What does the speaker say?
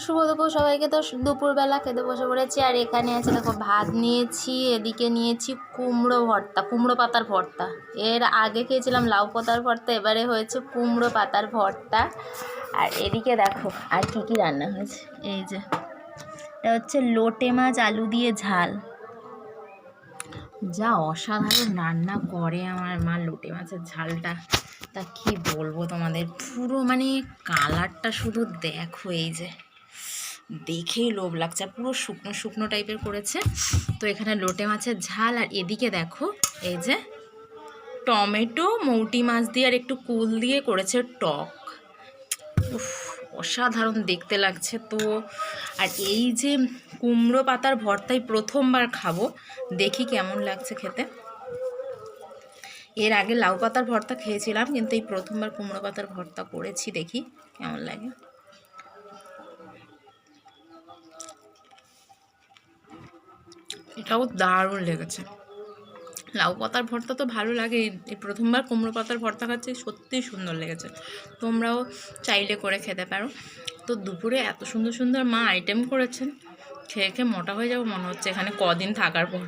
শুভ দুপুর সবাইকে। তো দুপুরবেলা খেতে বসে পড়েছি। আর এখানে আছে দেখো ভাত নিয়েছি, এদিকে নিয়েছি কুমড়ো ভর্তা, কুমড়ো পাতার ভর্তা। এর আগে খেয়েছিলাম লাউ পাতার ভর্তা, এবারে হয়েছে কুমড়ো পাতার ভর্তা। আর এদিকে দেখো আর কি কি রান্না হয়েছে। এই যে এটা হচ্ছে লোটে মাছ আলু দিয়ে ঝাল। যা অসাধারণ রান্না করে আমার মা লোটে মাছের ঝালটা, তা কি বলবো তোমাদের। পুরো মানে কালারটা শুধু দেখো, এই যে দেখেই লোভ লাগছে। আর পুরো শুকনো শুকনো টাইপের করেছে। তো এখানে লোটে মাছের ঝাল, আর এদিকে দেখো এই যে টমেটো মৌটি মাছ দিয়ে আর একটু কুল দিয়ে করেছে টক। উফ, অসাধারণ দেখতে লাগছে তো। আর এই যে কুমড়ো পাতার ভর্তাই প্রথমবার খাবো, দেখি কেমন লাগছে খেতে। এর আগে লাউ পাতার ভর্তা খেয়েছিলাম, কিন্তু এই প্রথমবার কুমড়ো পাতার ভর্তা করেছি, দেখি কেমন লাগে। এটাও দারুণ লেগেছে। লাউ পাতার ভর্তা তো ভালো লাগে, এই প্রথমবার কুমড়ো পাতার ভর্তা খাচ্ছি, সত্যিই সুন্দর লেগেছে। তোমরাও চাইলে করে খেতে পারো। তো দুপুরে এত সুন্দর সুন্দর মা আইটেম করেছেন, খেয়ে খেয়ে মোটা হয়ে যাবো মনে হচ্ছে এখানে কদিন থাকার পর।